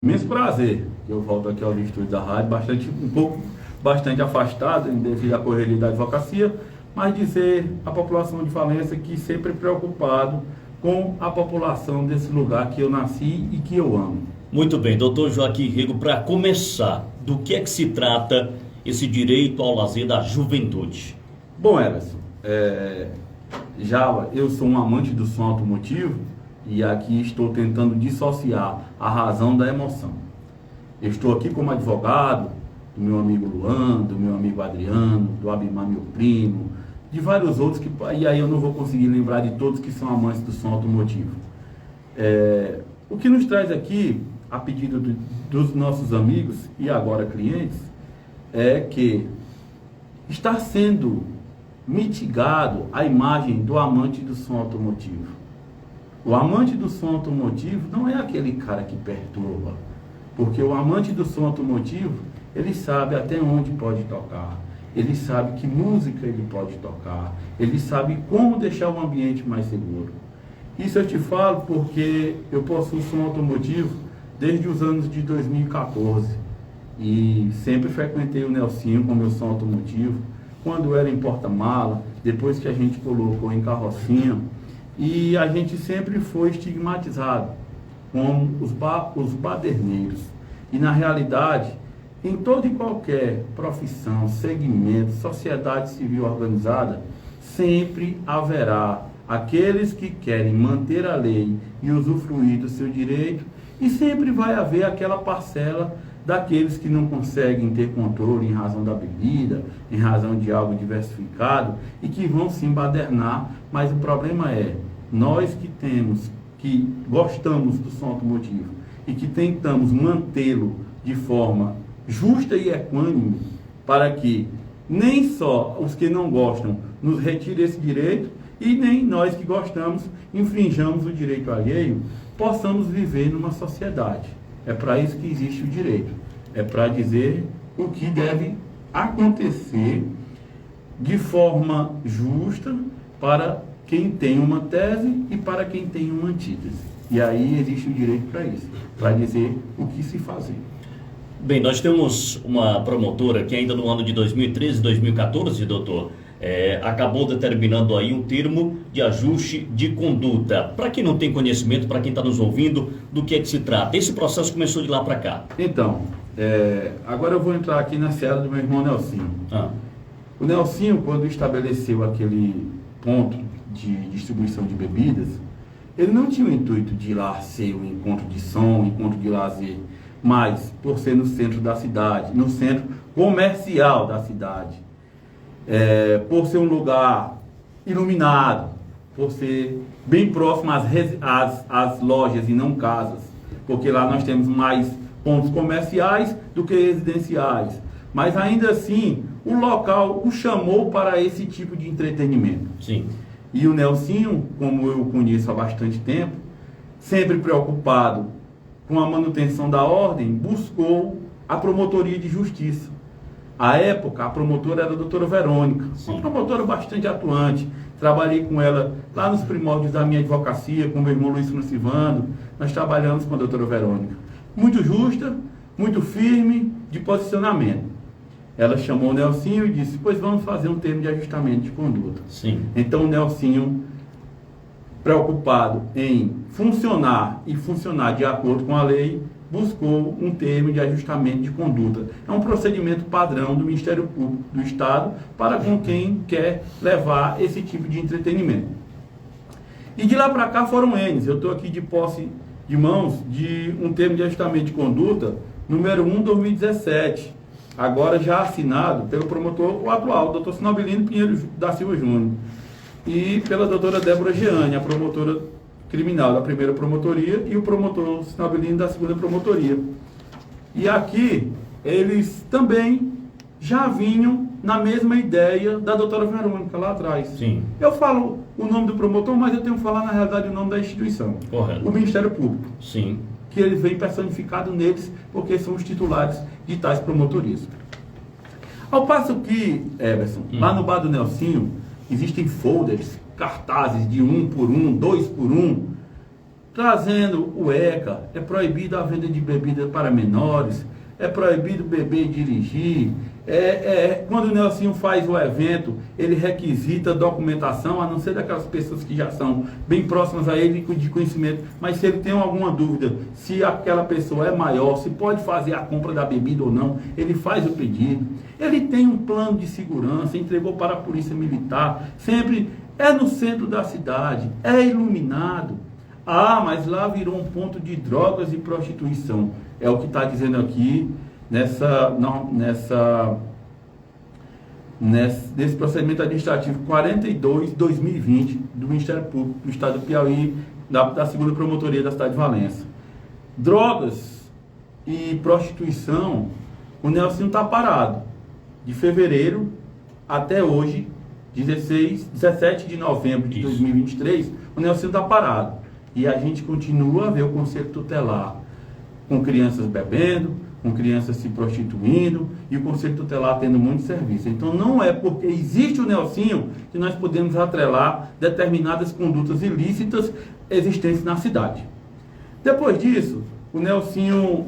Imenso prazer que eu volto aqui ao estúdio da rádio, bastante afastado devido à correria da advocacia, mas dizer à população de Valença que sempre preocupado com a população desse lugar que eu nasci e que eu amo. Muito bem, doutor Joaquim Rego, para começar, do que é que se trata esse direito ao lazer da juventude? Bom, Everson, eu sou um amante do som automotivo e aqui estou tentando dissociar a razão da emoção. Eu estou aqui como advogado do meu amigo Luan, do meu amigo Adriano, do Abimar, meu primo, de vários outros, e aí eu não vou conseguir lembrar de todos que são amantes do som automotivo. O que nos traz aqui, a pedido dos nossos amigos e agora clientes, é que está sendo mitigado a imagem do amante do som automotivo. O amante do som automotivo não é aquele cara que perturba, porque o amante do som automotivo, ele sabe até onde pode tocar, ele sabe que música ele pode tocar, ele sabe como deixar o ambiente mais seguro. Isso eu te falo porque eu possuo som automotivo desde os anos de 2014 e sempre frequentei o Nelsinho com meu som automotivo, quando era em porta-mala, depois que a gente colocou em carrocinha, e a gente sempre foi estigmatizado como os baderneiros. E na realidade, em toda e qualquer profissão, segmento, sociedade civil organizada, sempre haverá aqueles que querem manter a lei e usufruir do seu direito, e sempre vai haver aquela parcela daqueles que não conseguem ter controle em razão da bebida, em razão de algo diversificado, e que vão se embadernar. Mas o problema é, nós que gostamos do som automotivo e que tentamos mantê-lo de forma justa e equânime, para que nem só os que não gostam nos retirem esse direito, e nem nós que gostamos infringamos o direito alheio, possamos viver numa sociedade. É para isso que existe o direito. É para dizer o que deve acontecer de forma justa para quem tem uma tese e para quem tem uma antítese. E aí existe o direito para isso, para dizer o que se fazer. Bem, nós temos uma promotora que ainda no ano de 2013 e 2014, doutor, acabou determinando aí um termo de ajuste de conduta. Para quem não tem conhecimento, para quem está nos ouvindo, do que é que se trata? Esse processo começou de lá para cá. Então, agora eu vou entrar aqui na seara do meu irmão Nelsinho. O Nelsinho, quando estabeleceu aquele ponto de distribuição de bebidas, ele não tinha o intuito de ir lá ser um encontro de som, um encontro de lazer, mas por ser no centro da cidade, no centro comercial da cidade, por ser um lugar iluminado, por ser bem próximo às lojas e não casas, porque lá nós temos mais pontos comerciais do que residenciais, mas ainda assim o local o chamou para esse tipo de entretenimento. Sim. E o Nelsinho, como eu o conheço há bastante tempo, sempre preocupado com a manutenção da ordem, buscou a promotoria de justiça. À época, a promotora era a doutora Verônica, Sim. Uma promotora bastante atuante. Trabalhei com ela lá nos primórdios da minha advocacia, com meu irmão Luiz Francivando. Nós trabalhamos com a doutora Verônica. Muito justa, muito firme de posicionamento. Ela chamou o Nelsinho e disse, pois vamos fazer um termo de ajustamento de conduta. Sim. Então o Nelsinho, preocupado em funcionar de acordo com a lei, buscou um termo de ajustamento de conduta. É um procedimento padrão do Ministério Público do Estado para com quem quer levar esse tipo de entretenimento. E de lá para cá foram N's. Eu estou aqui de posse de mãos de um termo de ajustamento de conduta, número 1/2017, agora já assinado pelo promotor, o atual, o doutor Sinobilino Pinheiro da Silva Júnior, e pela doutora Débora Jeane, a promotora criminal da primeira promotoria, e o promotor Sinobilino da segunda promotoria. E aqui, eles também já vinham na mesma ideia da doutora Verônica lá atrás. Sim. Eu falo o nome do promotor, mas eu tenho que falar na realidade o nome da instituição. Correto. O Ministério Público. Sim. Que ele vem personificado neles, porque são os titulares de tais promotorias. Ao passo que, Everson, lá no bar do Nelsinho, existem folders, cartazes de 1 por 1, 2 por 1, trazendo o ECA, é proibido a venda de bebida para menores, é proibido beber e dirigir. Quando o Nelsinho faz o evento, ele requisita documentação, a não ser daquelas pessoas que já são bem próximas a ele de conhecimento, mas se ele tem alguma dúvida, se aquela pessoa é maior, se pode fazer a compra da bebida ou não, ele faz o pedido. Ele tem um plano de segurança, entregou para a Polícia Militar, sempre é no centro da cidade, é iluminado. Ah, mas lá virou um ponto de drogas e prostituição. É o que está dizendo aqui nesse procedimento administrativo 42/2020 do Ministério Público do Estado do Piauí, da segunda promotoria da cidade de Valença. Drogas e prostituição, o Nelsinho está parado. De fevereiro até hoje, 17 de novembro de 2023, o Nelsinho está parado. E a gente continua a ver o Conselho Tutelar com crianças bebendo, com crianças se prostituindo e o Conselho Tutelar tendo muito serviço. Então não é porque existe o Nelsinho que nós podemos atrelar determinadas condutas ilícitas existentes na cidade. Depois disso, o Nelsinho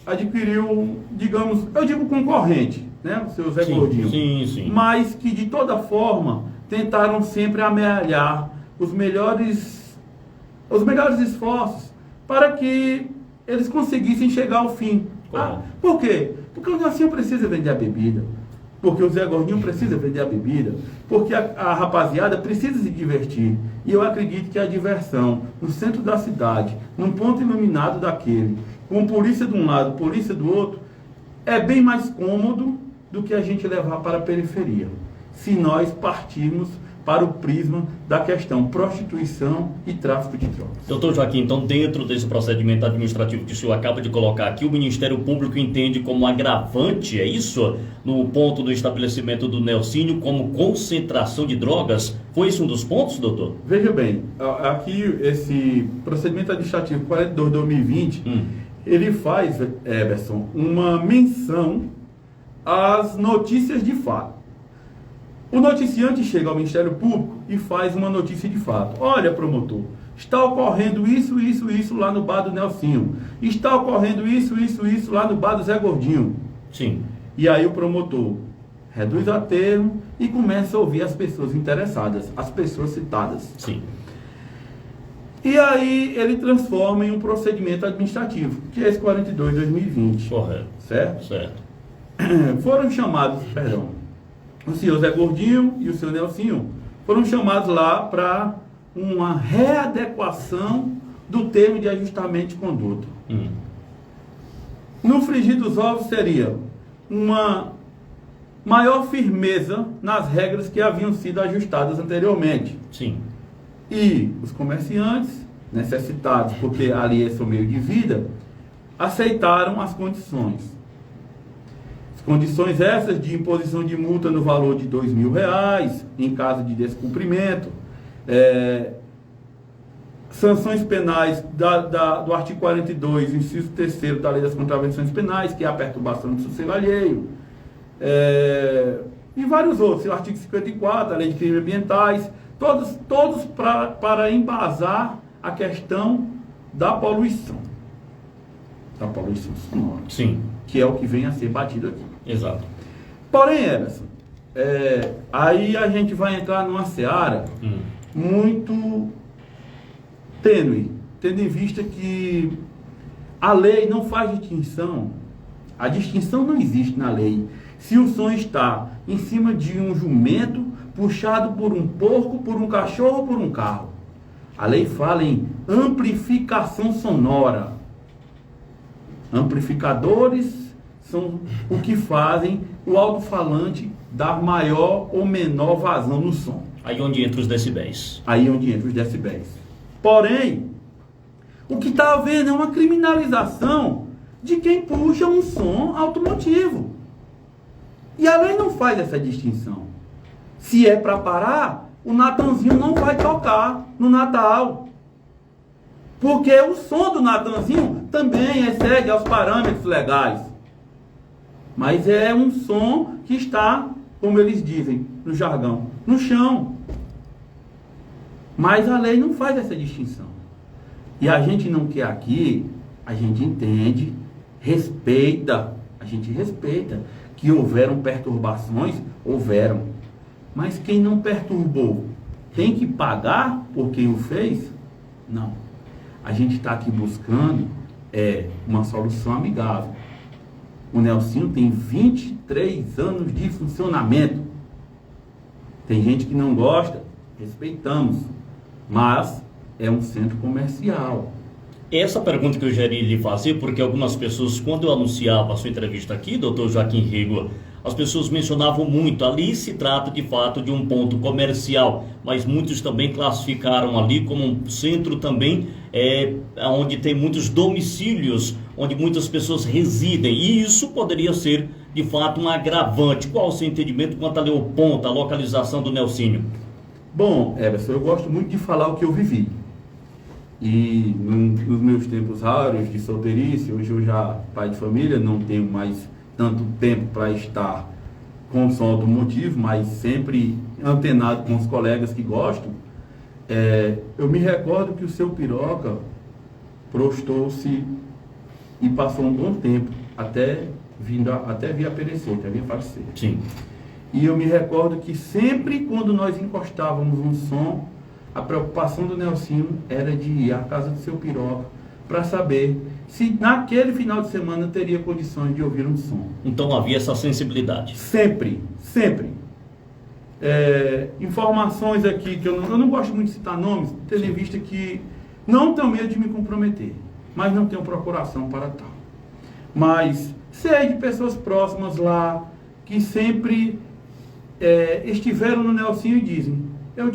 adquiriu, digamos, eu digo concorrente, né? O seu Zé Gordinho. Sim. Mas que de toda forma tentaram sempre amealhar os melhores esforços para que eles conseguissem chegar ao fim. Por quê? Porque o Nelsinho precisa vender a bebida, porque o Zé Gordinho precisa vender a bebida, porque a rapaziada precisa se divertir. E eu acredito que a diversão no centro da cidade, num ponto iluminado daquele, com polícia de um lado, polícia do outro, é bem mais cômodo do que a gente levar para a periferia, se nós partirmos para o prisma da questão prostituição e tráfico de drogas. Doutor Joaquim, então dentro desse procedimento administrativo que o senhor acaba de colocar aqui, o Ministério Público entende como agravante, é isso? No ponto do estabelecimento do Nelsinho como concentração de drogas? Foi esse um dos pontos, doutor? Veja bem, aqui esse procedimento administrativo 42/2020, ele faz, Everson, uma menção às notícias de fato. O noticiante chega ao Ministério Público e faz uma notícia de fato. Olha, promotor, está ocorrendo isso lá no bar do Nelsinho. Está ocorrendo isso lá no bar do Zé Gordinho. Sim. E aí o promotor reduz a termo e começa a ouvir as pessoas interessadas, as pessoas citadas. Sim. E aí ele transforma em um procedimento administrativo, que é esse 42/2020. Correto. Certo? Foram chamados, o senhor Zé Gordinho e o senhor Nelsinho foram chamados lá para uma readequação do termo de ajustamento de conduta. No frigir dos ovos seria uma maior firmeza nas regras que haviam sido ajustadas anteriormente. Sim. E os comerciantes, necessitados, porque ali é seu meio de vida, aceitaram as condições. Condições essas de imposição de multa no valor de R$2.000 em caso de descumprimento, sanções penais do artigo 42, inciso 3º da Lei das Contravenções Penais, que é a perturbação do sossego alheio, e vários outros, o artigo 54, a Lei de Crimes Ambientais, todos para embasar a questão da poluição sonora. Sim. Que é o que vem a ser batido aqui. Exato. Porém, Everson, aí a gente vai entrar numa seara muito tênue, tendo em vista que a lei não faz distinção, a distinção não existe na lei, se o som está em cima de um jumento, puxado por um porco, por um cachorro ou por um carro. A lei fala em amplificação sonora. Amplificadores são o que fazem o alto-falante dar maior ou menor vazão no som. Aí onde entra os decibéis. Porém, o que está havendo é uma criminalização de quem puxa um som automotivo. E a lei não faz essa distinção. Se é para parar, o Natanzinho não vai tocar no Natal. Porque o som do Natanzinho também excede aos parâmetros legais. Mas é um som que está, como eles dizem no jargão, no chão. Mas a lei não faz essa distinção. E a gente não quer aqui, a gente entende, a gente respeita que houveram perturbações, houveram. Mas quem não perturbou tem que pagar por quem o fez? Não. A gente está aqui buscando uma solução amigável. O Nelsinho tem 23 anos de funcionamento. Tem gente que não gosta, respeitamos, mas é um centro comercial. Essa pergunta que eu já iria lhe fazer, porque algumas pessoas, quando eu anunciava a sua entrevista aqui, doutor Joaquim Rego, as pessoas mencionavam muito, ali se trata de fato de um ponto comercial, mas muitos também classificaram ali como um centro também, onde tem muitos domicílios, onde muitas pessoas residem, e isso poderia ser de fato um agravante. Qual o seu entendimento quanto ao ponto, a localização do Nelsinho? Bom, Everson, eu gosto muito de falar o que eu vivi. E nos meus tempos raros de solteirice, hoje eu já pai de família, não tenho mais tanto tempo para estar com o som automotivo, mas sempre antenado com os colegas que gostam. Eu me recordo que o seu Piroca prostou-se e passou um bom tempo, até vir a perecer, até vir a falecer. Sim. E eu me recordo que sempre quando nós encostávamos um som, a preocupação do Nelsinho era de ir à casa do seu Piroca para saber se naquele final de semana teria condições de ouvir um som. Então havia essa sensibilidade. Sempre, sempre. Informações aqui que eu não gosto muito de citar nomes, tendo em vista que não tenho medo de me comprometer, mas não tenho procuração para tal. Mas sei de pessoas próximas lá que sempre estiveram no Nelsinho e dizem: eu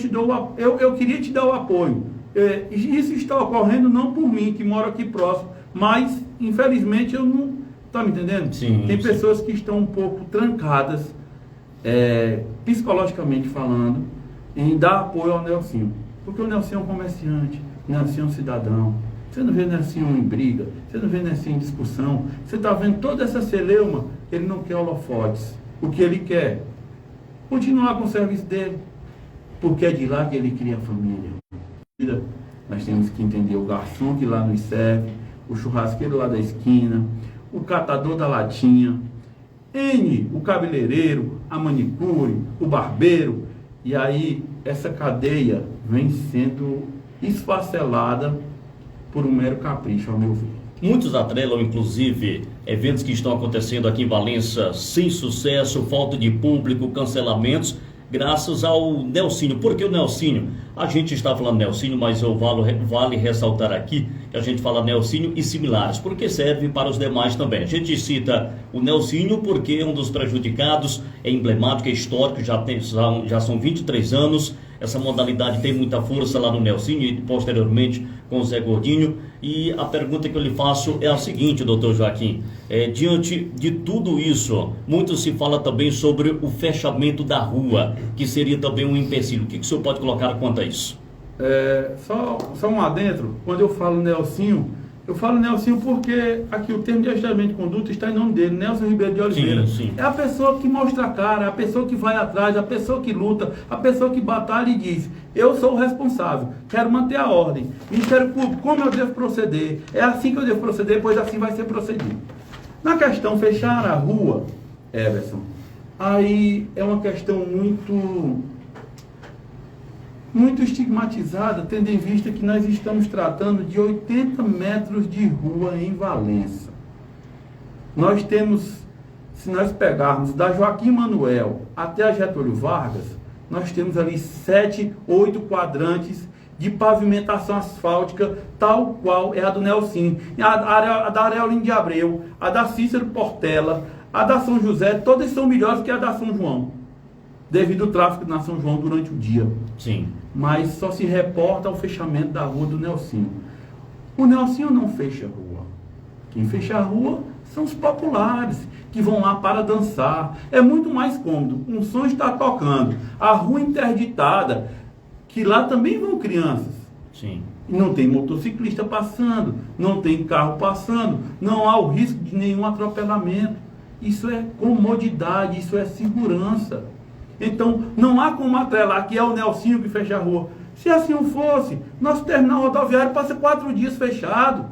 queria te dar o apoio. Isso está ocorrendo não por mim, que moro aqui próximo, mas infelizmente eu não... Está me entendendo? Sim, Tem sim. pessoas que estão um pouco trancadas, psicologicamente falando, em dar apoio ao Nelsinho. Porque o Nelsinho é um comerciante, o Nelsinho é um cidadão. Você não vê Nelsinho em briga, você não vê Nelsinho em discussão. Você está vendo toda essa celeuma, ele não quer holofotes. O que ele quer? Continuar com o serviço dele. Porque é de lá que ele cria a família. Nós temos que entender o garçom que lá nos serve, o churrasqueiro lá da esquina, o catador da latinha, o cabeleireiro, a manicure, o barbeiro. E aí essa cadeia vem sendo esfacelada por um mero capricho, ao meu ver. Muitos atrelam, inclusive, eventos que estão acontecendo aqui em Valença sem sucesso, falta de público, cancelamentos, graças ao Nelsinho. Por que o Nelsinho? A gente está falando Nelsinho, mas vale ressaltar aqui que a gente fala Nelsinho e similares, porque serve para os demais também. A gente cita o Nelsinho porque é um dos prejudicados, é emblemático, é histórico, já são 23 anos. Essa modalidade tem muita força lá no Nelsinho e posteriormente com o Zé Gordinho. E a pergunta que eu lhe faço é a seguinte, doutor Joaquim. Diante de tudo isso, muito se fala também sobre o fechamento da rua, que seria também um empecilho. O que o senhor pode colocar quanto a isso? Só um adentro. Quando eu falo Nelsinho, eu falo Nelsinho porque aqui o termo de ajustamento de conduta está em nome dele, Nelson Ribeiro de Oliveira. Sim, sim. É a pessoa que mostra a cara, a pessoa que vai atrás, a pessoa que luta, a pessoa que batalha e diz: eu sou o responsável, quero manter a ordem. Ministério Público, como eu devo proceder? É assim que eu devo proceder, pois assim vai ser procedido. Na questão fechar a rua, Everson, aí é uma questão muito estigmatizada, tendo em vista que nós estamos tratando de 80 metros de rua em Valença. Nós temos, se nós pegarmos da Joaquim Manuel até a Getúlio Vargas, nós temos ali 7, 8 quadrantes de pavimentação asfáltica, tal qual é a do Nelsinho, a da Areolino de Abreu, a da Cícero Portela, a da São José, todas são melhores que a da São João, devido ao tráfego na São João durante o dia. Sim. Mas só se reporta ao fechamento da rua do Nelsinho. O Nelsinho não fecha a rua. Quem fecha a rua são os populares, que vão lá para dançar. É muito mais cômodo. Um som está tocando, a rua interditada, que lá também vão crianças. Sim. Não tem motociclista passando, não tem carro passando, não há o risco de nenhum atropelamento. Isso é comodidade, isso é segurança. Então, não há como atrelar que é o Nelsinho que fecha a rua. Se assim não fosse, nosso terminal rodoviário passa 4 dias fechado.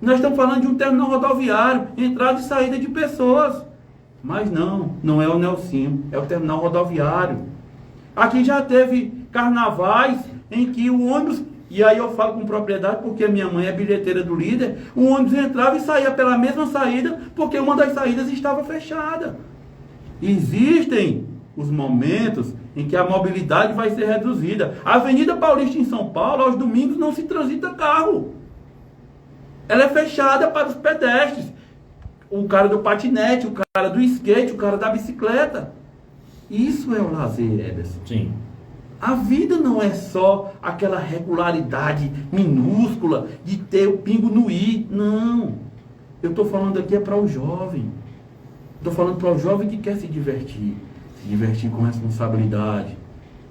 Nós estamos falando de um terminal rodoviário, entrada e saída de pessoas. Mas não é o Nelsinho, é o terminal rodoviário. Aqui já teve carnavais em que o ônibus, e aí eu falo com propriedade porque minha mãe é bilheteira do líder, o ônibus entrava e saía pela mesma saída porque uma das saídas estava fechada. Existem os momentos em que a mobilidade vai ser reduzida. A Avenida Paulista em São Paulo, aos domingos, não se transita carro. Ela é fechada para os pedestres. O cara do patinete, o cara do skate, o cara da bicicleta. Isso é o lazer, Ederson. Sim. A vida não é só aquela regularidade minúscula de ter o pingo no i. Não. Eu estou falando aqui é para o jovem. Estou falando para o jovem que quer se divertir. Se divertir com responsabilidade.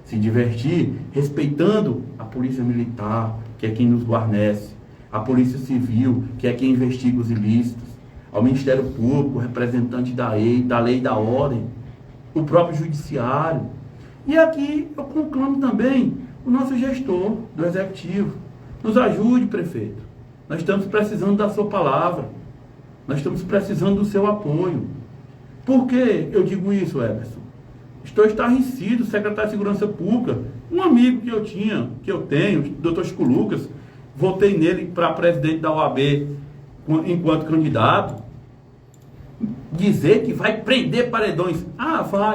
Se divertir respeitando a polícia militar, que é quem nos guarnece. A polícia civil, que é quem investiga os ilícitos. Ao Ministério Público, representante da lei e da ordem. O próprio judiciário. E aqui eu conclamo também o nosso gestor do executivo. Nos ajude, prefeito. Nós estamos precisando da sua palavra. Nós estamos precisando do seu apoio. Por que eu digo isso, Everson? Estou estarrecido, secretário de Segurança Pública, um amigo que eu tenho, o doutor Chico Lucas, votei nele para presidente da OAB enquanto candidato, dizer que vai prender paredões.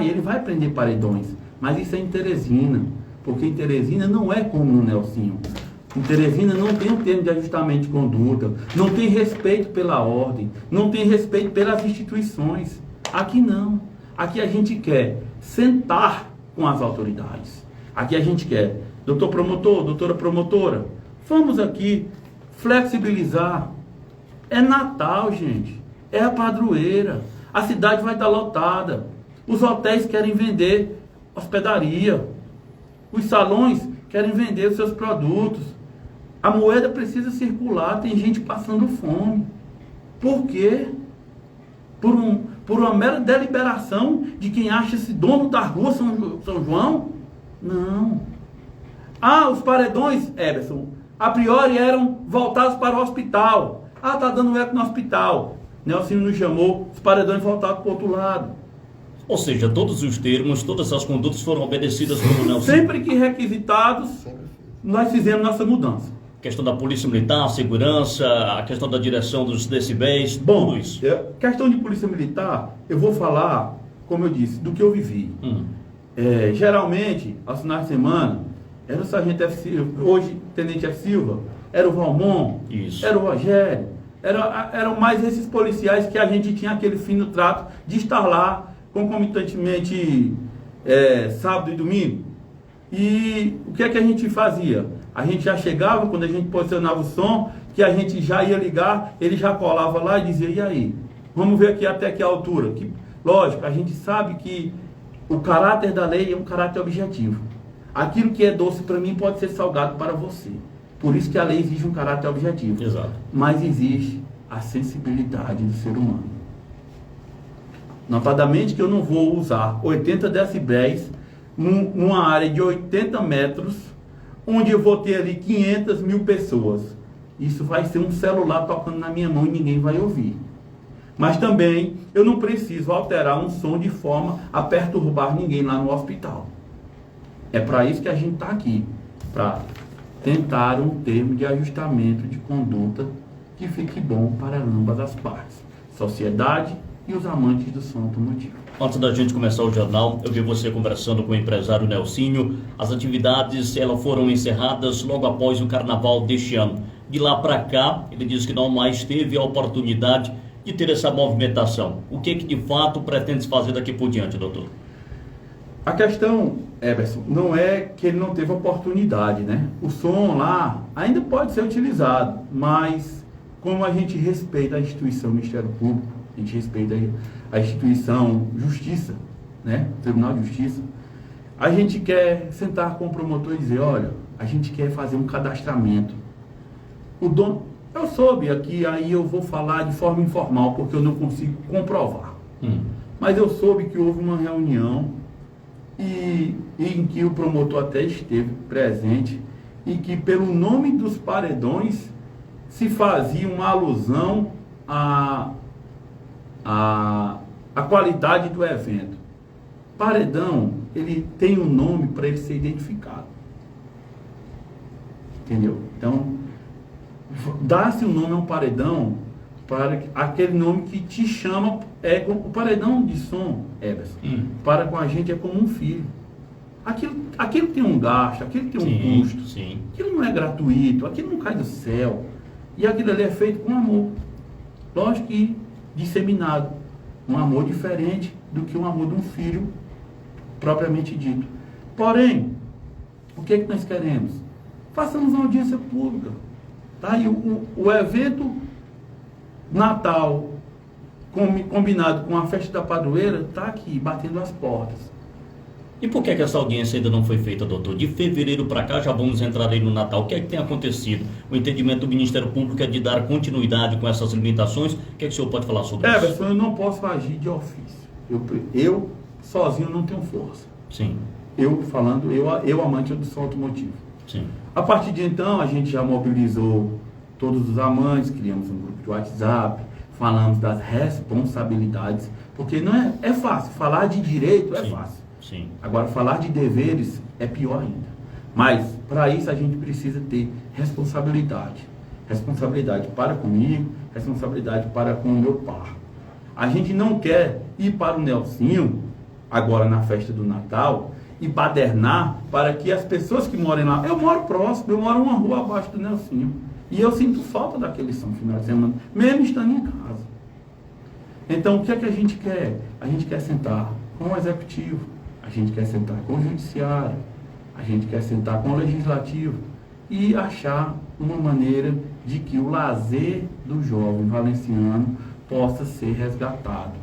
Ele vai prender paredões, mas isso é em Teresina, porque em Teresina não é como no Nelsinho. Em Teresina não tem um termo de ajustamento de conduta, não tem respeito pela ordem, não tem respeito pelas instituições. Aqui não. Aqui a gente quer sentar com as autoridades. Aqui a gente quer, doutor promotor, doutora promotora, vamos aqui flexibilizar. É Natal, gente. É a padroeira. A cidade vai estar lotada. Os hotéis querem vender hospedaria. Os salões querem vender os seus produtos. A moeda precisa circular. Tem gente passando fome. Por quê? Por uma mera deliberação de quem acha-se dono da rua São João? Não. Os paredões, Everson, a priori eram voltados para o hospital. Tá dando eco no hospital. Nelsinho nos chamou, os paredões voltados para o outro lado. Ou seja, todos os termos, todas as condutas foram obedecidas pelo Nelsinho. Sempre que requisitados, nós fizemos nossa mudança. Questão da polícia militar, segurança, a questão da direção dos decibéis, Bom, tudo isso. Questão de polícia militar, eu vou falar, como eu disse, do que eu vivi. Geralmente, aos finais de semana, era o Sargento F. Silva, hoje Tenente F. Silva, era o Valmon, Isso. era o Rogério, eram mais esses policiais que a gente tinha aquele fino trato de estar lá concomitantemente sábado e domingo. E o que é que a gente fazia? A gente já chegava, quando a gente posicionava o som, que a gente já ia ligar, ele já colava lá e dizia, e aí? Vamos ver aqui até que altura. Lógico, a gente sabe que o caráter da lei é um caráter objetivo. Aquilo que é doce para mim pode ser salgado para você. Por isso que a lei exige um caráter objetivo. Exato. Mas existe a sensibilidade do ser humano. Notadamente que eu não vou usar 80 decibéis numa área de 80 metros, onde eu vou ter ali 500 mil pessoas. Isso vai ser um celular tocando na minha mão e ninguém vai ouvir. Mas também eu não preciso alterar um som de forma a perturbar ninguém lá no hospital. É para isso que a gente está aqui, para tentar um termo de ajustamento de conduta que fique bom para ambas as partes, sociedade e os amantes do som automotivo. Antes da gente começar o jornal, eu vi você conversando com o empresário Nelsinho. As atividades elas foram encerradas logo após o carnaval deste ano. De lá para cá, ele disse que não mais teve a oportunidade de ter essa movimentação. O que de fato pretende fazer daqui por diante, doutor? A questão, Everson, não é que ele não teve oportunidade, né? O som lá ainda pode ser utilizado, mas como a gente respeita a instituição Ministério Público, a gente respeita a instituição Justiça, né? Tribunal de Justiça, a gente quer sentar com o promotor e dizer, olha, a gente quer fazer um cadastramento. O dono, eu soube aqui, aí eu vou falar de forma informal, porque eu não consigo comprovar. Mas eu soube que houve uma reunião e em que o promotor até esteve presente, e que pelo nome dos paredões se fazia uma alusão à qualidade do evento. Paredão, ele tem um nome para ele ser identificado. Entendeu? Então, dá-se um nome a um paredão para aquele nome que te chama. O paredão de som, Everson, para com a gente é como um filho. Aquilo tem um gasto, aquilo tem um custo. Sim. Aquilo não é gratuito, aquilo não cai do céu. E aquilo ali é feito com amor. Lógico que disseminado. Um amor diferente do que o amor de um filho propriamente dito. Porém, o que é que nós queremos? Façamos uma audiência pública. Tá? E o evento Natal combinado com a festa da padroeira está aqui, batendo as portas. E por que essa audiência ainda não foi feita, doutor? De fevereiro para cá, já vamos entrar aí no Natal. O que é que tem acontecido? O entendimento do Ministério Público é de dar continuidade com essas limitações. O que é que o senhor pode falar sobre isso? Everson, eu não posso agir de ofício. Eu sozinho não tenho força. Sim. Eu amante do som automotivo. Sim. A partir de então, a gente já mobilizou todos os amantes, criamos um grupo de WhatsApp, falamos das responsabilidades, porque não é fácil. Falar de direito é fácil. Sim. Agora, falar de deveres é pior ainda. Mas, para isso, a gente precisa ter responsabilidade. Responsabilidade para comigo, responsabilidade para com o meu par. A gente não quer ir para o Nelsinho, agora na festa do Natal, e badernar para que as pessoas que morem lá... Eu moro próximo, eu moro uma rua abaixo do Nelsinho. E eu sinto falta daquele som final de semana, mesmo estando em casa. Então, o que é que a gente quer? A gente quer sentar com o Executivo, a gente quer sentar com o Judiciário, a gente quer sentar com o Legislativo e achar uma maneira de que o lazer do jovem valenciano possa ser resgatado.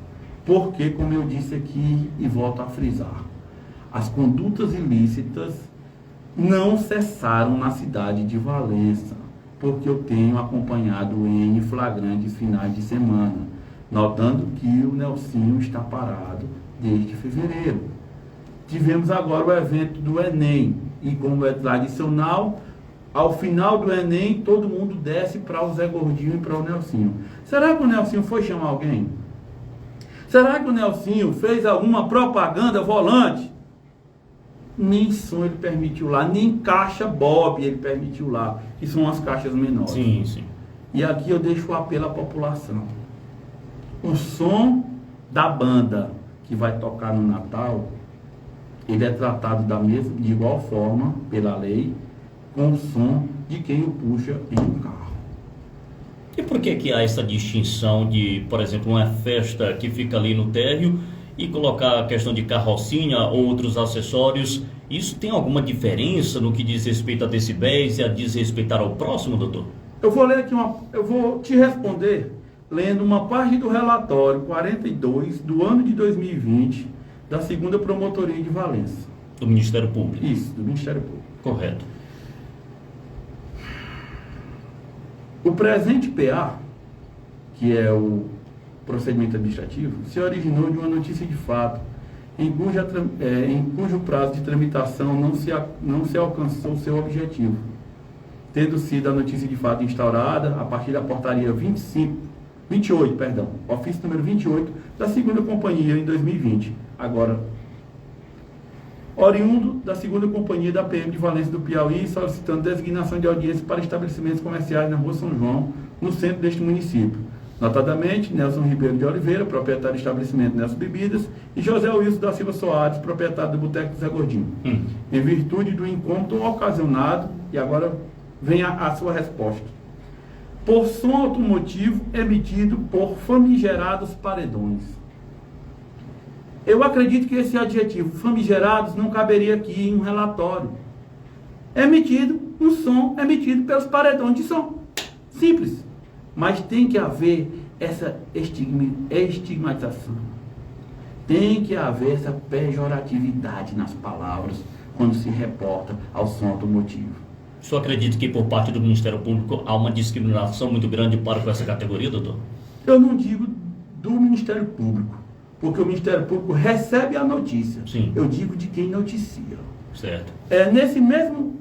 Porque, como eu disse aqui e volto a frisar, as condutas ilícitas não cessaram na cidade de Valença, porque eu tenho acompanhado em flagrantes finais de semana, notando que o Nelsinho está parado desde fevereiro. Tivemos agora o evento do Enem, e como é tradicional, ao final do Enem, todo mundo desce para o Zé Gordinho e para o Nelsinho. Será que o Nelsinho foi chamar alguém? Será que o Nelsinho fez alguma propaganda volante? Nem som ele permitiu lá, nem caixa Bob ele permitiu lá, que são as caixas menores. Sim, sim. E aqui eu deixo o apelo à população. O som da banda que vai tocar no Natal, ele é tratado de igual forma, pela lei, com o som de quem o puxa em um carro. E por que há essa distinção de, por exemplo, uma festa que fica ali no térreo e colocar a questão de carrocinha ou outros acessórios? Isso tem alguma diferença no que diz respeito a decibéis e a desrespeitar ao próximo, doutor? Eu vou ler aqui eu vou te responder lendo uma parte do relatório 42 do ano de 2020 da 2ª Promotoria de Valença. Do Ministério Público? Isso, do Ministério Público. Correto. O presente PA, que é o procedimento administrativo, se originou de uma notícia de fato, em cujo prazo de tramitação não se alcançou seu objetivo, tendo sido a notícia de fato instaurada a partir da portaria 28, ofício número 28 da 2ª Companhia em 2020, agora oriundo da 2ª Companhia da PM de Valença do Piauí, solicitando designação de audiência para estabelecimentos comerciais na Rua São João, no centro deste município. Notadamente, Nelson Ribeiro de Oliveira, proprietário do estabelecimento Nelson Bebidas, e José Wilson da Silva Soares, proprietário do Boteco do Zé Gordinho. Em virtude do incômodo ocasionado, e agora vem a sua resposta, por som automotivo emitido por famigerados paredões. Eu acredito que esse adjetivo, famigerados, não caberia aqui em um relatório. Um som emitido pelos paredões de som. Simples. Mas tem que haver essa estigmatização. Tem que haver essa pejoratividade nas palavras quando se reporta ao som automotivo. O senhor acredita que por parte do Ministério Público há uma discriminação muito grande para com essa categoria, doutor? Eu não digo do Ministério Público, porque o Ministério Público recebe a notícia. Sim. Eu digo de quem noticia. Certo. Nesse mesmo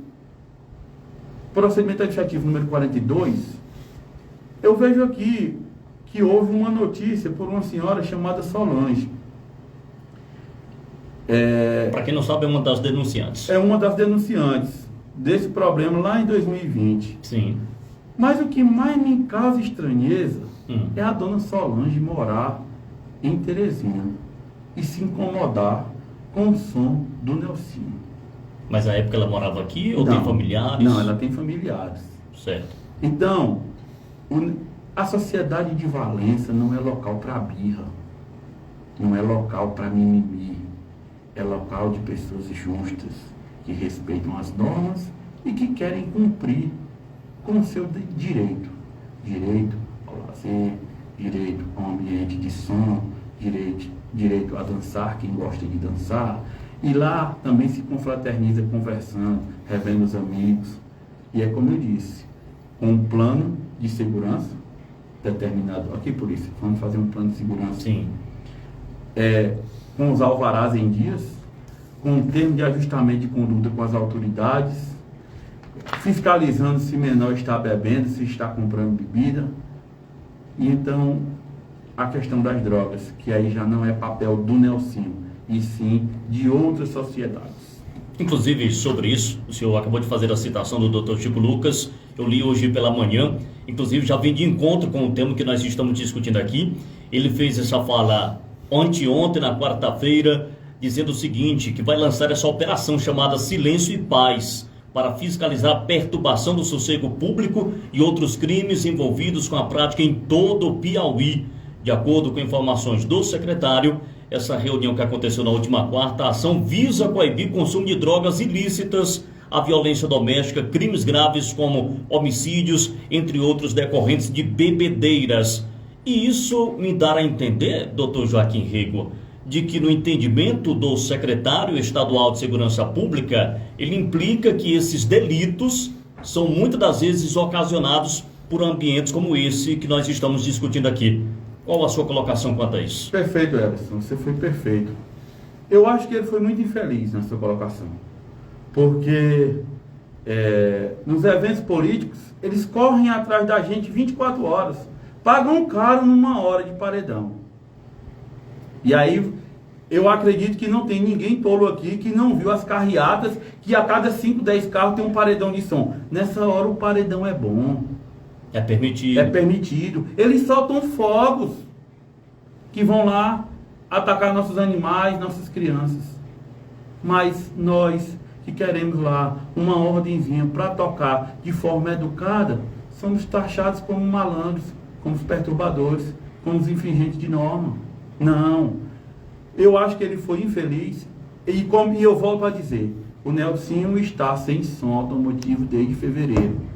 procedimento administrativo número 42, eu vejo aqui que houve uma notícia por uma senhora chamada Solange. Para quem não sabe, é uma das denunciantes. É uma das denunciantes desse problema lá em 2020. Sim. Mas o que mais me causa estranheza é a dona Solange morar em Teresina e se incomodar com o som do Nelsinho. Mas na época ela morava aqui ou Não, tem familiares? Não, ela tem familiares. Certo. Então, a sociedade de Valença não é local para birra, não é local para mimimi, é local de pessoas justas, que respeitam as normas e que querem cumprir com o seu direito. Direito ao lazer, direito a um ambiente de som, direito a dançar, quem gosta de dançar. E lá também se confraterniza conversando, revendo os amigos. E é como eu disse, com um plano de segurança determinado. Aqui, polícia, vamos fazer um plano de segurança. Sim. Com os alvarás em dias, com um termo de ajustamento de conduta com as autoridades, fiscalizando se menor está bebendo, se está comprando bebida. E então, a questão das drogas, que aí já não é papel do Nelsinho, e sim de outras sociedades. Inclusive, sobre isso, o senhor acabou de fazer a citação do Dr. Chico Lucas, eu li hoje pela manhã, inclusive já vem de encontro com o tema que nós estamos discutindo aqui. Ele fez essa fala anteontem, na quarta-feira, dizendo o seguinte, que vai lançar essa operação chamada Silêncio e Paz, para fiscalizar a perturbação do sossego público e outros crimes envolvidos com a prática em todo o Piauí. De acordo com informações do secretário, essa reunião que aconteceu na última quarta, a ação visa coibir o consumo de drogas ilícitas, a violência doméstica, crimes graves como homicídios, entre outros decorrentes de bebedeiras. E isso me dá a entender, doutor Joaquim Rego, de que no entendimento do secretário estadual de Segurança Pública, ele implica que esses delitos são muitas das vezes ocasionados por ambientes como esse que nós estamos discutindo aqui. Qual a sua colocação quanto a isso? Perfeito, Everson, você foi perfeito. Eu acho que ele foi muito infeliz na sua colocação, porque nos eventos políticos, eles correm atrás da gente 24 horas, pagam caro numa hora de paredão. E aí, eu acredito que não tem ninguém tolo aqui que não viu as carreatas, que a cada 5, 10 carros tem um paredão de som. Nessa hora o paredão é bom. É permitido. É permitido. Eles soltam fogos que vão lá atacar nossos animais, nossas crianças. Mas nós que queremos lá uma ordenzinha para tocar de forma educada, somos taxados como malandros, como os perturbadores, como os infringentes de norma. Não. Eu acho que ele foi infeliz. E eu volto a dizer, o Nelsinho está sem som automotivo desde fevereiro.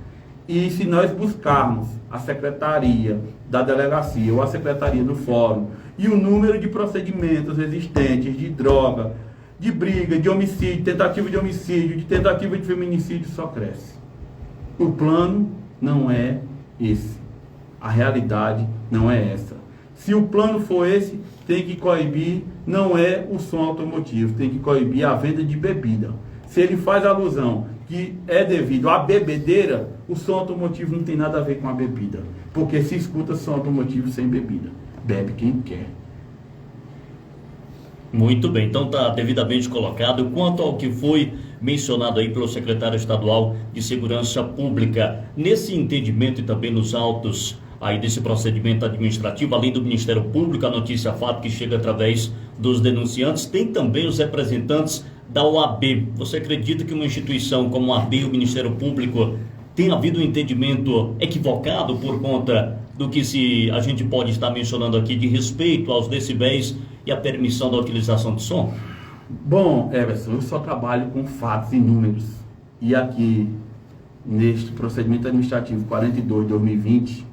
E se nós buscarmos a secretaria da delegacia ou a secretaria do fórum e o número de procedimentos existentes de droga, de briga, de homicídio, tentativa de homicídio, de tentativa de feminicídio, só cresce. O plano não é esse. A realidade não é essa. Se o plano for esse, tem que coibir, não é o som automotivo, tem que coibir a venda de bebida. Se ele faz alusão que é devido à bebedeira, o som automotivo não tem nada a ver com a bebida. Porque se escuta som automotivo sem bebida, bebe quem quer. Muito bem, então está devidamente colocado. Quanto ao que foi mencionado aí pelo secretário estadual de Segurança Pública, nesse entendimento e também nos autos aí desse procedimento administrativo, além do Ministério Público, a notícia fato que chega através dos denunciantes, tem também os representantes da OAB. Você acredita que uma instituição como a OAB e o Ministério Público tem havido um entendimento equivocado por conta do que a gente pode estar mencionando aqui de respeito aos decibéis e a permissão da utilização de som? Bom, Everson, eu só trabalho com fatos e números. E aqui, neste procedimento administrativo 42 de 2020,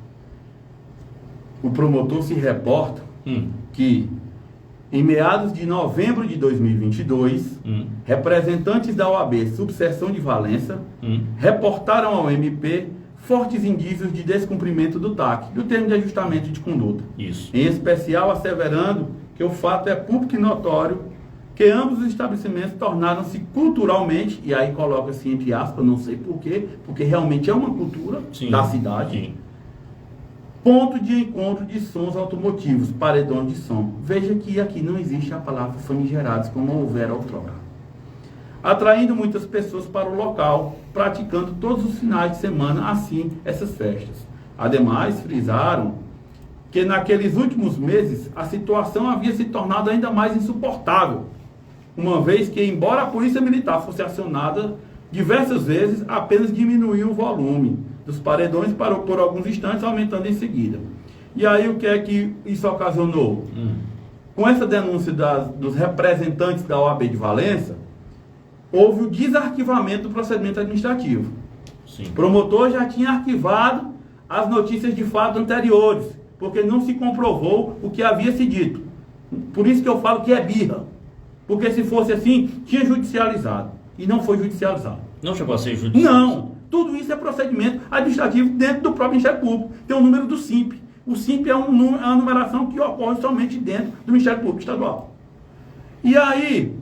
o promotor se reporta que, em meados de novembro de 2022, representantes da OAB, subseção de Valença, reportaram ao MP fortes indícios de descumprimento do TAC, do termo de ajustamento de conduta. Isso. Em especial, asseverando que o fato é público e notório que ambos os estabelecimentos tornaram-se culturalmente, e aí coloca-se entre aspas, não sei porquê, porque realmente é uma cultura da cidade, ponto de encontro de sons automotivos, paredões de som. Veja que aqui não existe a palavra famigerados, como houvera outrora. Atraindo muitas pessoas para o local, praticando todos os finais de semana, assim, essas festas. Ademais, frisaram que naqueles últimos meses a situação havia se tornado ainda mais insuportável, uma vez que, embora a polícia militar fosse acionada diversas vezes, apenas diminuiu o volume dos paredões por alguns instantes, aumentando em seguida. E aí o que é que isso ocasionou? Com essa denúncia dos representantes da OAB de Valença, houve o desarquivamento do procedimento administrativo. Sim. O promotor já tinha arquivado as notícias de fato anteriores, porque não se comprovou o que havia se dito. Por isso que eu falo que é birra. Porque se fosse assim, tinha judicializado. E não foi judicializado. Não chegou a ser judicializado? Não. Tudo isso é procedimento administrativo dentro do próprio Ministério Público. Tem o número do SIMP. O SIMP é uma numeração que ocorre somente dentro do Ministério Público Estadual. E aí,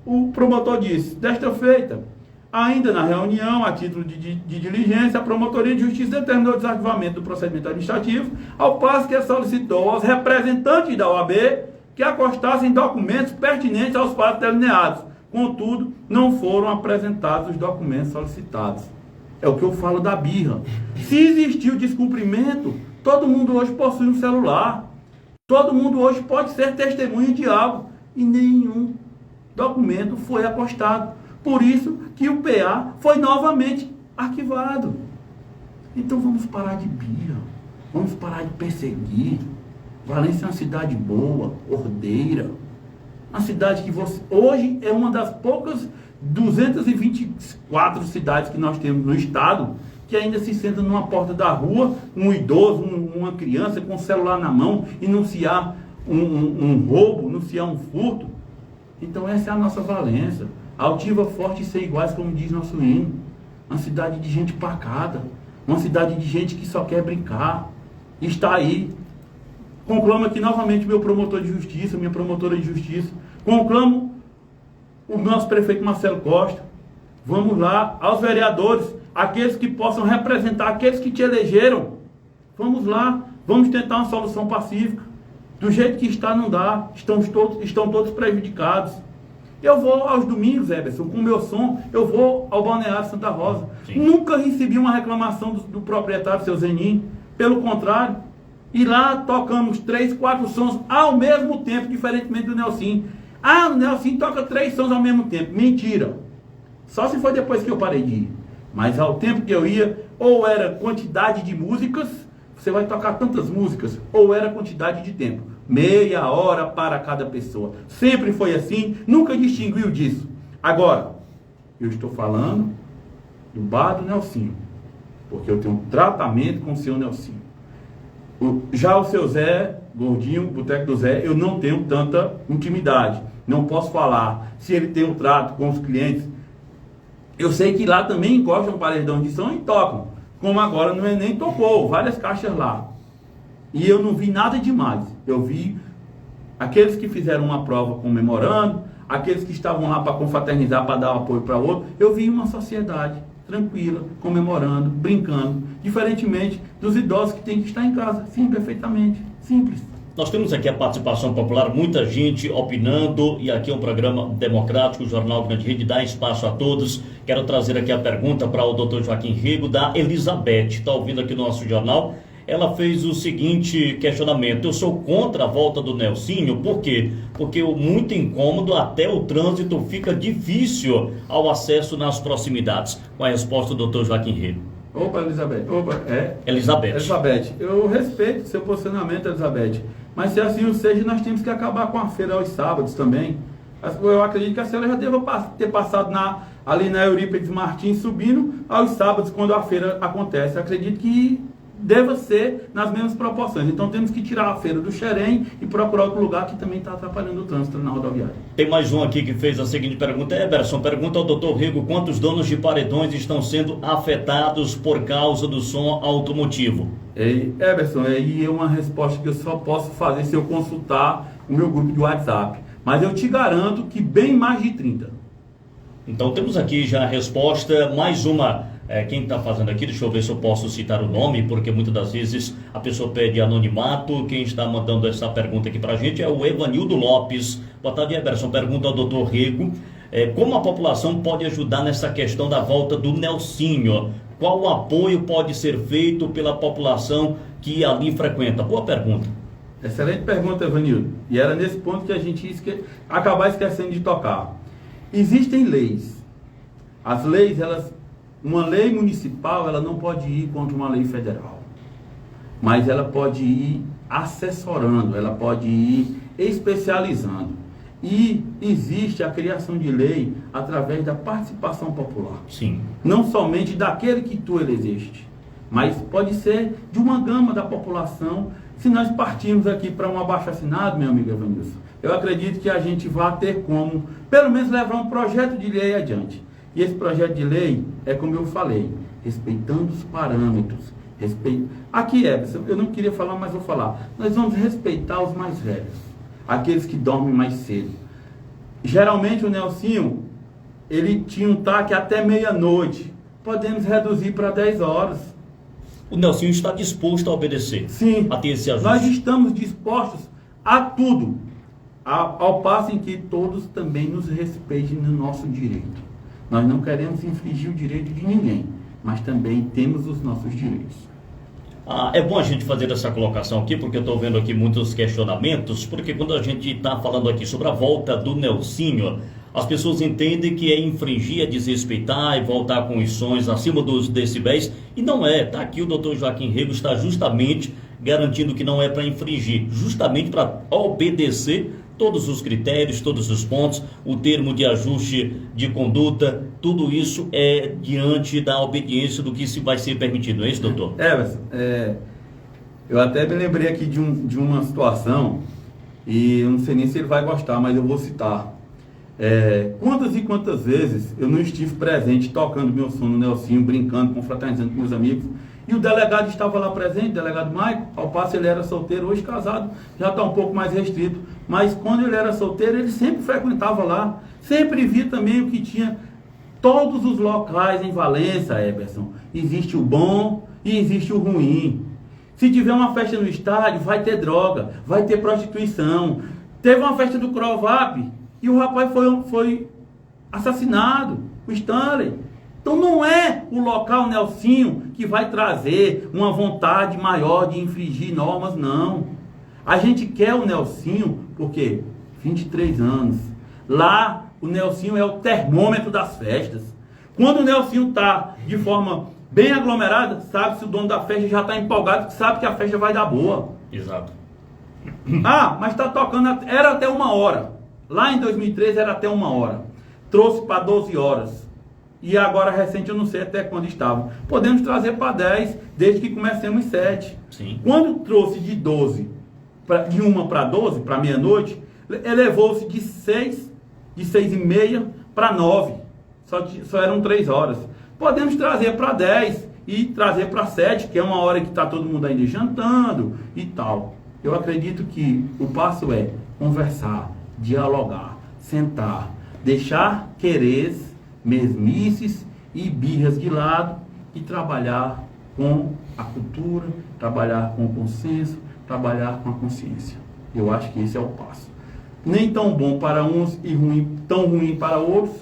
o promotor disse, desta feita, ainda na reunião, a título de diligência, a Promotoria de Justiça determinou o desarquivamento do procedimento administrativo, ao passo que solicitou aos representantes da OAB que acostassem documentos pertinentes aos fatos delineados. Contudo, não foram apresentados os documentos solicitados. É o que eu falo da birra. Se existiu descumprimento, todo mundo hoje possui um celular. Todo mundo hoje pode ser testemunha de algo. E nenhum documento foi acostado. Por isso que o PA foi novamente arquivado. Então vamos parar de birra. Vamos parar de perseguir. Valência é uma cidade boa, ordeira. Uma cidade que hoje é uma das poucas 224 cidades que nós temos no estado que ainda se senta numa porta da rua, um idoso, uma criança com o celular na mão e anunciar um roubo, anunciar um furto. Então essa é a nossa Valença. Altiva, forte e sem iguais, como diz nosso hino. Uma cidade de gente pacata. Uma cidade de gente que só quer brincar. E está aí. Conclamo aqui novamente meu promotor de justiça, minha promotora de justiça. Conclamo o nosso prefeito Marcelo Costa. Vamos lá, aos vereadores, aqueles que possam representar, aqueles que te elegeram. Vamos lá, vamos tentar uma solução pacífica. Do jeito que está, não dá. Estão todos prejudicados. Eu vou aos domingos, Everson, com o meu som, eu vou ao Balneário Santa Rosa. Sim. Nunca recebi uma reclamação do proprietário, seu Zenin. Pelo contrário, e lá tocamos 3, 4 sons ao mesmo tempo, diferentemente do Nelson. Ah, o Nelson toca 3 sons ao mesmo tempo. Mentira. Só se foi depois que eu parei de ir. Mas ao tempo que eu ia, ou era quantidade de músicas, você vai tocar tantas músicas, ou era quantidade de tempo. Meia hora para cada pessoa. Sempre foi assim, nunca distinguiu disso. Agora, eu estou falando do bar do Nelson, porque eu tenho um tratamento com o seu Nelson. Já o seu Zé, Gordinho, Boteco do Zé, eu não tenho tanta intimidade. Não posso falar se ele tem um trato com os clientes. Eu sei que lá também encostam um paredão de som e tocam. Como agora no Enem tocou, várias caixas lá. E eu não vi nada demais. Eu vi aqueles que fizeram uma prova comemorando, aqueles que estavam lá para confraternizar, para dar apoio para outro. Eu vi uma sociedade tranquila, comemorando, brincando, diferentemente dos idosos que têm que estar em casa. Sim, perfeitamente. Simples. Nós temos aqui a participação popular, muita gente opinando, e aqui é um programa democrático, o Jornal Grande Rede dá espaço a todos. Quero trazer aqui a pergunta para o Dr. Joaquim Rego, da Elizabeth, está ouvindo aqui no nosso jornal. Ela fez o seguinte questionamento: eu sou contra a volta do Nelsinho, por quê? Porque muito incômodo, até o trânsito fica difícil ao acesso nas proximidades. Com a resposta do Dr. Joaquim Rego. Opa, Elizabeth. Opa, Elizabeth, eu respeito seu posicionamento, Elizabeth. Mas se assim seja, nós temos que acabar com a feira aos sábados também. Eu acredito que a senhora já deva ter passado ali na Eurípides Martins, subindo aos sábados, quando a feira acontece. Eu acredito que deva ser nas mesmas proporções. Então temos que tirar a feira do Xerém e procurar outro lugar que também está atrapalhando o trânsito na rodoviária. Tem mais um aqui que fez a seguinte pergunta. Eberson, pergunta ao Dr. Rego quantos donos de paredões estão sendo afetados por causa do som automotivo. Eberson, aí é uma resposta que eu só posso fazer se eu consultar o meu grupo de WhatsApp. Mas eu te garanto que bem mais de 30. Então temos aqui já a resposta, mais uma, quem está fazendo aqui, deixa eu ver se eu posso citar o nome, porque muitas das vezes a pessoa pede anonimato. Quem está mandando essa pergunta aqui para a gente é o Evanildo Lopes. Boa tarde, Eberson. Pergunta ao doutor Rego, como a população pode ajudar nessa questão da volta do Nelsinho? Qual o apoio pode ser feito pela população que ali frequenta? Boa pergunta. Excelente pergunta, Evanildo. E era nesse ponto que a gente ia acabar esquecendo de tocar. Existem leis. As leis, uma lei municipal, ela não pode ir contra uma lei federal. Mas ela pode ir assessorando, ela pode ir especializando. E existe a criação de lei através da participação popular. Sim. Não somente daquele que tu elegeste, mas pode ser de uma gama da população. Se nós partirmos aqui para um abaixo-assinado, meu amigo Evanilson, eu acredito que a gente vai ter como, pelo menos, levar um projeto de lei adiante. E esse projeto de lei é como eu falei, respeitando os parâmetros. Aqui, Everson, eu não queria falar, mas vou falar. Nós vamos respeitar os mais velhos, aqueles que dormem mais cedo. Geralmente o Nelsinho, ele tinha um TAC até meia-noite. Podemos reduzir para 10 horas. O Nelsinho está disposto a obedecer. Sim, a ter esse ajuste. Nós estamos dispostos a tudo, ao passo em que todos também nos respeitem no nosso direito. Nós não queremos infringir o direito de ninguém, mas também temos os nossos direitos. É bom a gente fazer essa colocação aqui, porque eu estou vendo aqui muitos questionamentos, porque quando a gente está falando aqui sobre a volta do Nelsinho, as pessoas entendem que é infringir, é desrespeitar e voltar com os sons acima dos decibéis, e não é. Está aqui o doutor Joaquim Rego, está justamente garantindo que não é para infringir, justamente para obedecer todos os critérios, todos os pontos, o termo de ajuste de conduta, tudo isso é diante da obediência do que se vai ser permitido, não é isso, doutor? Eu até me lembrei aqui de uma situação, e eu não sei nem se ele vai gostar, mas eu vou citar. Quantas e quantas vezes eu não estive presente tocando meu som no Nelsinho, brincando, confraternizando com meus amigos, e o delegado estava lá presente, o delegado Maico, ao passo ele era solteiro, hoje casado, já está um pouco mais restrito, mas quando ele era solteiro, ele sempre frequentava lá, sempre via também o que tinha. Todos os locais em Valença, Eberson, existe o bom e existe o ruim. Se tiver uma festa no estádio, vai ter droga, vai ter prostituição. Teve uma festa do Crovap e o rapaz foi assassinado, o Stanley. Então não é o local Nelsinho que vai trazer uma vontade maior de infringir normas, não. A gente quer o Nelsinho porque 23 anos. Lá o Nelsinho é o termômetro das festas. Quando o Nelsinho está de forma bem aglomerada, sabe se o dono da festa já está empolgado, sabe que a festa vai dar boa. Exato. Mas está tocando, era até 1 hora. Lá em 2013 era até 1 hora. Trouxe para 12 horas. E agora, recente, eu não sei até quando estava. Podemos trazer para 10, desde que comecemos 7. Sim. Quando trouxe de 1 para 12, para meia-noite, elevou-se de 6h30 para 9. Só eram 3 horas. Podemos trazer para 10 e trazer para 7, que é 1 hora que está todo mundo ainda jantando e tal. Eu acredito que o passo é conversar, dialogar, sentar, deixar quereres, mesmices e birras de lado e trabalhar com a cultura, trabalhar com o consenso, trabalhar com a consciência. Eu acho que esse é o passo. Nem tão bom para uns e tão ruim para outros,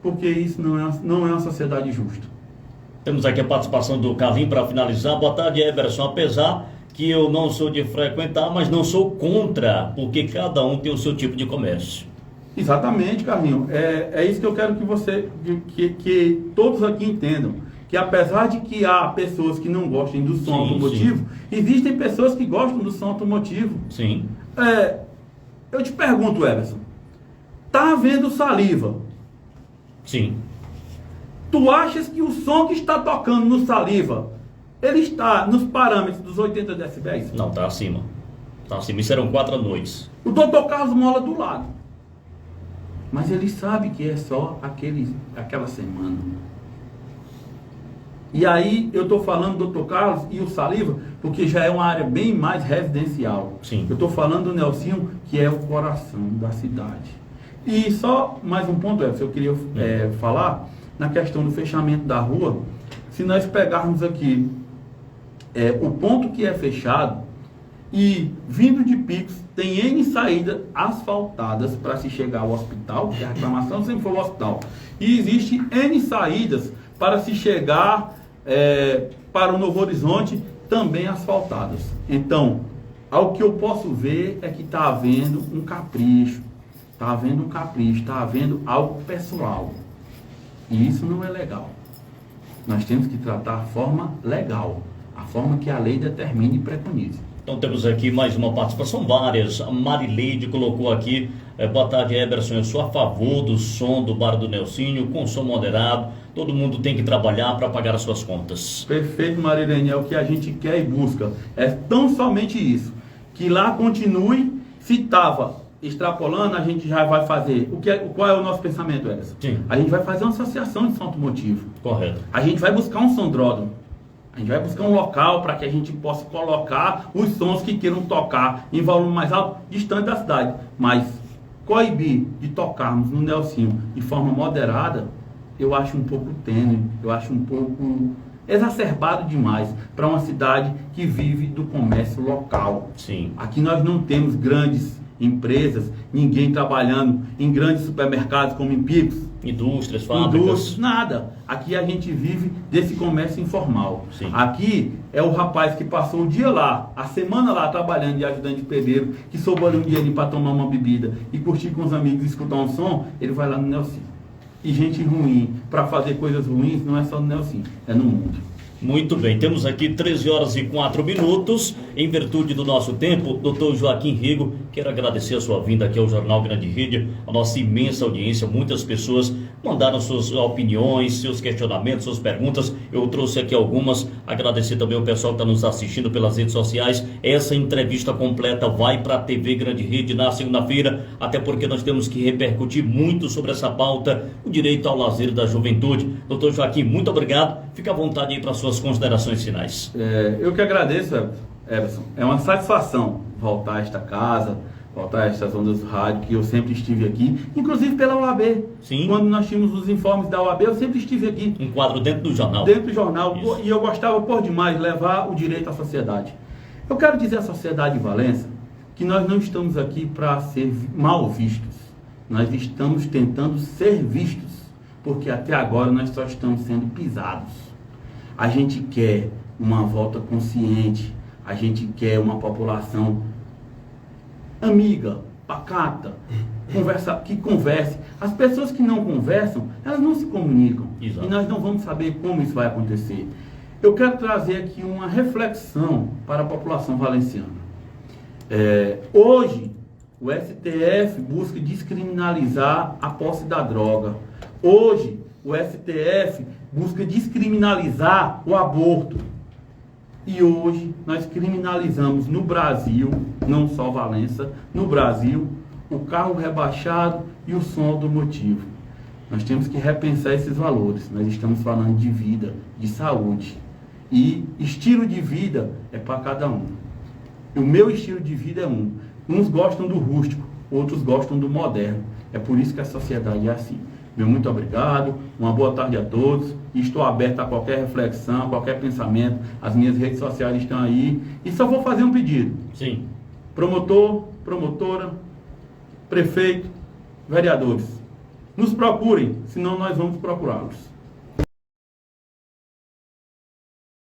porque isso não é uma sociedade justa. Temos aqui a participação do Carlinhos para finalizar. Boa tarde, Everson. Apesar que eu não sou de frequentar, mas não sou contra, porque cada um tem o seu tipo de comércio. Exatamente, Carlinhos. É isso que eu quero que todos aqui entendam. Que apesar de que há pessoas que não gostem do som automotivo, existem pessoas que gostam do som automotivo. Sim. Eu te pergunto, Everson, tá havendo saliva? Sim. Tu achas que o som que está tocando no saliva, ele está nos parâmetros dos 80 decibéis? Não, está acima. Está acima. Isso eram 4 noites. O doutor Carlos Mola do lado. Mas ele sabe que é só aquela semana. E aí eu estou falando, doutor Carlos, e o Saliva, porque já é uma área bem mais residencial. Sim. Eu estou falando do Nelsinho, que é o coração da cidade. E só mais um ponto, Edson, eu queria falar na questão do fechamento da rua. Se nós pegarmos aqui o ponto que é fechado, e vindo de Picos, tem N saídas asfaltadas para se chegar ao hospital, que a reclamação sempre foi o hospital. E existe N saídas para se chegar para o Novo Horizonte, também asfaltadas. Então, ao que eu posso ver é que está havendo um capricho, está havendo algo pessoal. E isso não é legal. Nós temos que tratar a forma legal, a forma que a lei determina e preconiza. Então temos aqui mais uma participação, várias. A Marileide colocou aqui, boa tarde, Eberson, eu sou a favor do som do Bar do Nelsinho, com som moderado, todo mundo tem que trabalhar para pagar as suas contas. Perfeito, Marilene, é o que a gente quer e busca, é tão somente isso, que lá continue. Se estava extrapolando, a gente já vai fazer, qual é o nosso pensamento, Eberson? Sim. A gente vai fazer uma associação de som automotivo. Correto. A gente vai buscar um sondródromo. A gente vai buscar um local para que a gente possa colocar os sons que queiram tocar em volume mais alto, distante da cidade. Mas coibir de tocarmos no Nelsinho de forma moderada, eu acho um pouco tênue, eu acho um pouco exacerbado demais para uma cidade que vive do comércio local. Sim. Aqui nós não temos grandes empresas, ninguém trabalhando em grandes supermercados como em Picos. Indústrias, fábricas. Nada. Aqui a gente vive desse comércio informal. Sim. Aqui é o rapaz que passou o dia lá, a semana lá trabalhando de ajudante de pedreiro, que sobrou ali um dinheirinho para tomar uma bebida e curtir com os amigos e escutar um som, ele vai lá no Nelsinho. E gente ruim, para fazer coisas ruins, não é só no Nelsinho, é no mundo. Muito bem, temos aqui 13 horas e 4 minutos, em virtude do nosso tempo, doutor Joaquim Rigo, quero agradecer a sua vinda aqui ao Jornal Grande Rede, a nossa imensa audiência, muitas pessoas mandaram suas opiniões, seus questionamentos, suas perguntas, eu trouxe aqui algumas, agradecer também ao pessoal que está nos assistindo pelas redes sociais, essa entrevista completa vai para a TV Grande Rede na segunda-feira, até porque nós temos que repercutir muito sobre essa pauta, o direito ao lazer da juventude. Doutor Joaquim, muito obrigado, fica à vontade aí para suas considerações finais. Eu que agradeço, Eberson. É uma satisfação voltar a esta casa, voltar a estas ondas do rádio, que eu sempre estive aqui, inclusive pela OAB. Sim. Quando nós tínhamos os informes da OAB, eu sempre estive aqui. Um quadro dentro do jornal. Dentro do jornal. Isso. E eu gostava por demais levar o direito à sociedade. Eu quero dizer à sociedade de Valença que nós não estamos aqui para ser mal vistos. Nós estamos tentando ser vistos, porque até agora nós só estamos sendo pisados. A gente quer uma volta consciente, a gente quer uma população amiga, pacata, que converse. As pessoas que não conversam, elas não se comunicam. Exato. E nós não vamos saber como isso vai acontecer. Eu quero trazer aqui uma reflexão para a população valenciana. Hoje, o STF busca descriminalizar a posse da droga. Hoje, o STF busca descriminalizar o aborto. E hoje nós criminalizamos no Brasil, não só Valença, no Brasil, o carro rebaixado e o som automotivo. Nós temos que repensar esses valores. Nós estamos falando de vida, de saúde. E estilo de vida é para cada um. O meu estilo de vida é um. Uns gostam do rústico, outros gostam do moderno. É por isso que a sociedade é assim. Meu muito obrigado, uma boa tarde a todos. Estou aberto a qualquer reflexão, a qualquer pensamento. As minhas redes sociais estão aí. E só vou fazer um pedido. Sim. Promotor, promotora, prefeito, vereadores. Nos procurem, senão nós vamos procurá-los.